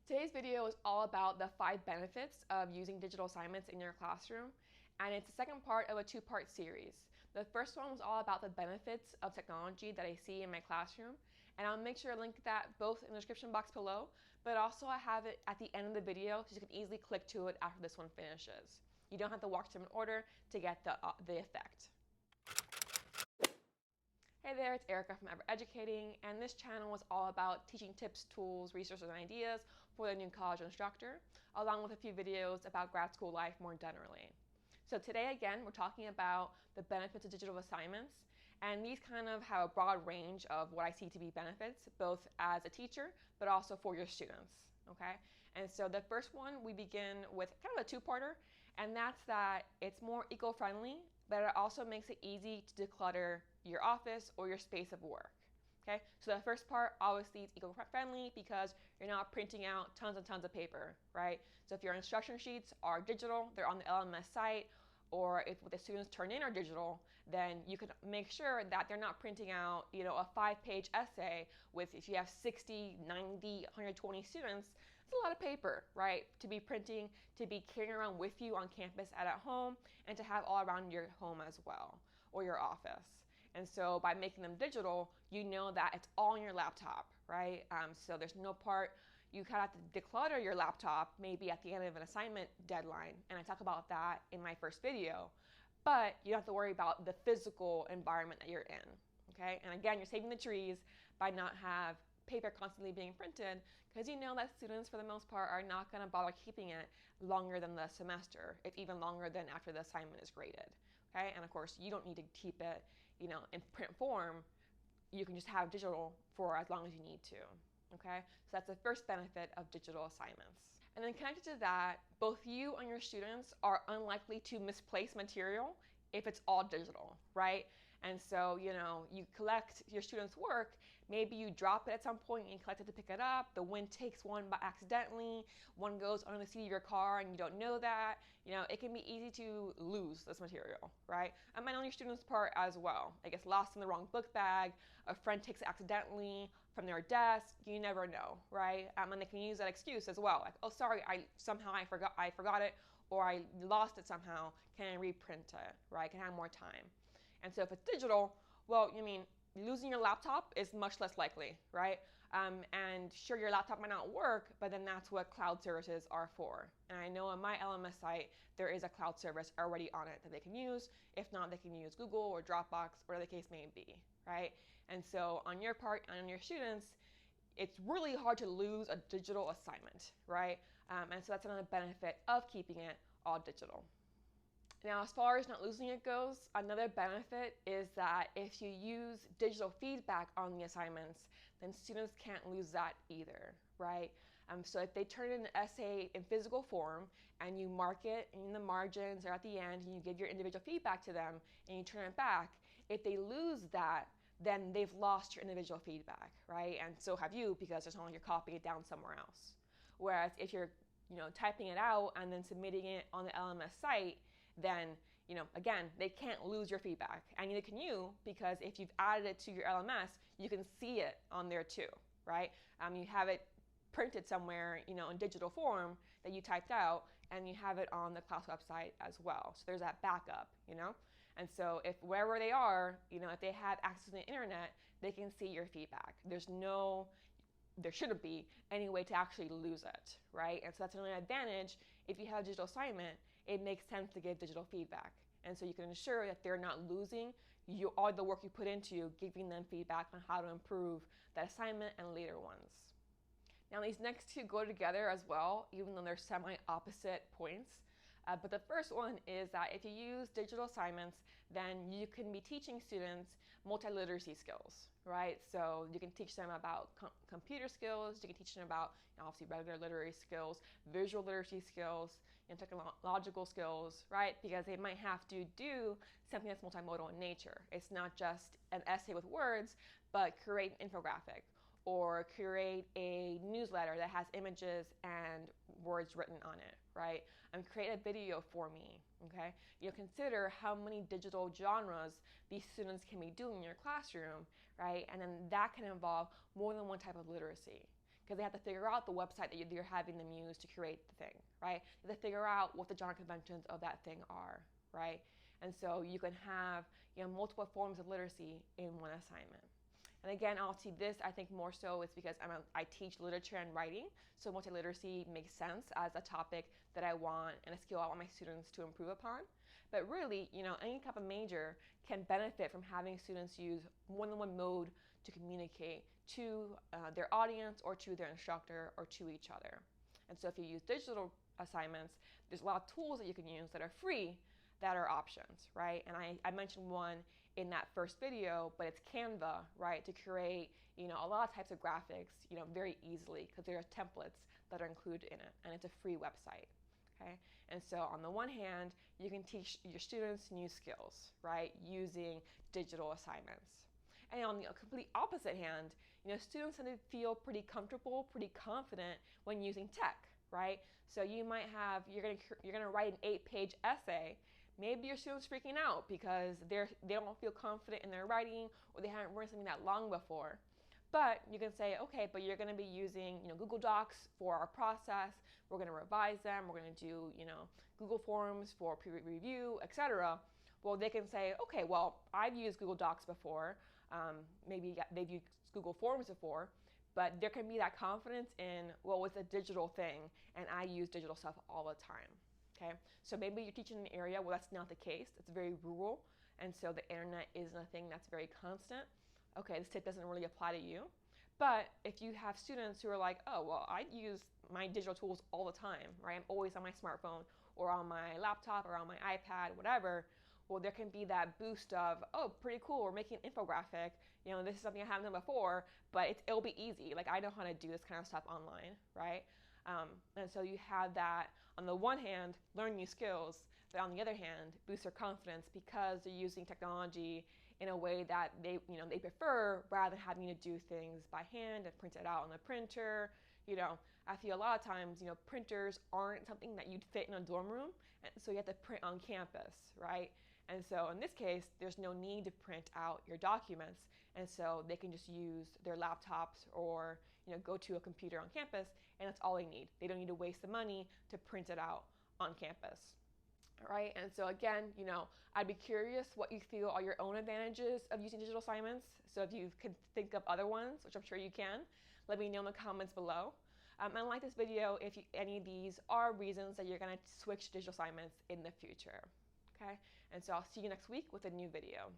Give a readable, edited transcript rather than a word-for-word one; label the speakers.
Speaker 1: Today's video is all about the 5 benefits of using digital assignments in your classroom, and it's the second part of a 2-part series. The first one was all about the benefits of technology that I see in my classroom, and I'll make sure to link that both in the description box below, but also I have it at the end of the video so you can easily click to it after this one finishes. You don't have to watch them in order to get the effect. Hey there, it's Erica from Ever Educating, and this channel is all about teaching tips, tools, resources, and ideas for the new college instructor, along with a few videos about grad school life more generally. So today, again, we're talking about the benefits of digital assignments, and these kind of have a broad range of what I see to be benefits, both as a teacher, but also for your students, okay? And so the first one, we begin with kind of a 2-parter, and that's that it's more eco-friendly, but it also makes it easy to declutter your office or your space of work. Okay, so the first part obviously is eco-friendly because you're not printing out tons and tons of paper, right? So if your instruction sheets are digital, they're on the LMS site, or if what the students turn in are digital, then you can make sure that they're not printing out, a 5-page essay with, if you have 60, 90, 120 students, it's a lot of paper, right? To be printing, to be carrying around with you on campus and at home, and to have all around your home as well, or your office. And so by making them digital, you know that it's all on your laptop, right? So there's no part, you kind of have to declutter your laptop maybe at the end of an assignment deadline. And I talk about that in my first video, but you don't have to worry about the physical environment that you're in, okay? And again, you're saving the trees by not have paper constantly being printed, because you know that students for the most part are not going to bother keeping it longer than the semester, if even longer than after the assignment is graded. Okay, and of course you don't need to keep it, in print form. You can just have digital for as long as you need to. Okay, so that's the first benefit of digital assignments. And then connected to that, both you and your students are unlikely to misplace material if it's all digital, right? And so, you collect your students' work, maybe you drop it at some point and you collect it to pick it up, the wind takes one by accidentally, one goes under the seat of your car and you don't know that, it can be easy to lose this material, right? And on your students' part as well. It gets lost in the wrong book bag, a friend takes it accidentally from their desk, you never know, right? And they can use that excuse as well, like, oh, sorry, I forgot it, or I lost it somehow, can I reprint it, right? Can I have more time? And so if it's digital, well, losing your laptop is much less likely, right? And sure, your laptop might not work, but then that's what cloud services are for. And I know on my LMS site, there is a cloud service already on it that they can use. If not, they can use Google or Dropbox, whatever the case may be, right? And so on your part and on your students, it's really hard to lose a digital assignment, right? And so that's another benefit of keeping it all digital. Now, as far as not losing it goes, another benefit is that if you use digital feedback on the assignments, then students can't lose that either, right? So if they turn in an essay in physical form and you mark it in the margins or at the end and you give your individual feedback to them and you turn it back, if they lose that, then they've lost your individual feedback, right? And so have you, because it's not like you're copying it down somewhere else. Whereas if you're typing it out and then submitting it on the LMS site, then, again, they can't lose your feedback. And neither can you, because if you've added it to your LMS, you can see it on there too, right? You have it printed somewhere, in digital form that you typed out, and you have it on the class website as well. So there's that backup, And so if wherever they are, if they have access to the internet, they can see your feedback. There shouldn't be any way to actually lose it, right? And so that's another advantage. If you have a digital assignment, it makes sense to give digital feedback. And so you can ensure that they're not losing all the work you put into giving them feedback on how to improve that assignment and later ones. Now, these next two go together as well, even though they're semi-opposite points. But the first one is that if you use digital assignments, then you can be teaching students multi-literacy skills, right? So you can teach them about computer skills, you can teach them about obviously regular literary skills, visual literacy skills, technological skills, right? Because they might have to do something that's multimodal in nature. It's not just an essay with words, but create an infographic, or create a newsletter that has images and words written on it, right? And create a video for me, okay? Consider how many digital genres these students can be doing in your classroom, right? And then that can involve more than one type of literacy. because they have to figure out the website that you're having them use to create the thing, right? They have to figure out what the genre conventions of that thing are, right? And so you can have, multiple forms of literacy in one assignment. And again, I'll see this, I think more so it's because I teach literature and writing, so multiliteracy makes sense as a topic that I want and a skill I want my students to improve upon. But really, any type of major can benefit from having students use more than one mode to communicate to their audience or to their instructor or to each other. And so if you use digital assignments, there's a lot of tools that you can use that are free that are options, right? And I mentioned one in that first video, but it's Canva, right, to create, a lot of types of graphics, very easily, because there are templates that are included in it, and it's a free website, okay? And so on the one hand, you can teach your students new skills, right, using digital assignments. And on the complete opposite hand, students tend to feel pretty comfortable, pretty confident when using tech, right? So you might have, you're gonna write an 8-page essay. Maybe your student's freaking out because they don't feel confident in their writing, or they haven't written something that long before. But you can say, okay, but you're going to be using, Google Docs for our process. We're going to revise them. We're going to do, Google Forms for peer review, etc. Well, they can say, okay, well, I've used Google Docs before. Maybe they've used Google Forms before. But there can be that confidence in, well, it's a digital thing, and I use digital stuff all the time. Okay, so maybe you're teaching in an area where that's not the case. It's very rural, and so the internet isn't a thing that's very constant. Okay, this tip doesn't really apply to you. But if you have students who are like, oh, well, I use my digital tools all the time, right? I'm always on my smartphone or on my laptop or on my iPad, whatever. Well, there can be that boost of, oh, pretty cool, we're making an infographic. This is something I haven't done before, but it'll be easy. Like, I know how to do this kind of stuff online, right? And so you have that, on the one hand, learn new skills, but on the other hand, boost their confidence because they're using technology in a way that they prefer, rather than having to do things by hand and print it out on the printer. I feel a lot of times, printers aren't something that you'd fit in a dorm room, and so you have to print on campus, right? And so in this case, there's no need to print out your documents, and so they can just use their laptops or go to a computer on campus, and that's all they need. They don't need to waste the money to print it out on campus. All right, and so again, I'd be curious what you feel are your own advantages of using digital assignments. So if you could think of other ones, which I'm sure you can, let me know in the comments below. And like this video if any of these are reasons that you're going to switch digital assignments in the future. Okay, and so I'll see you next week with a new video.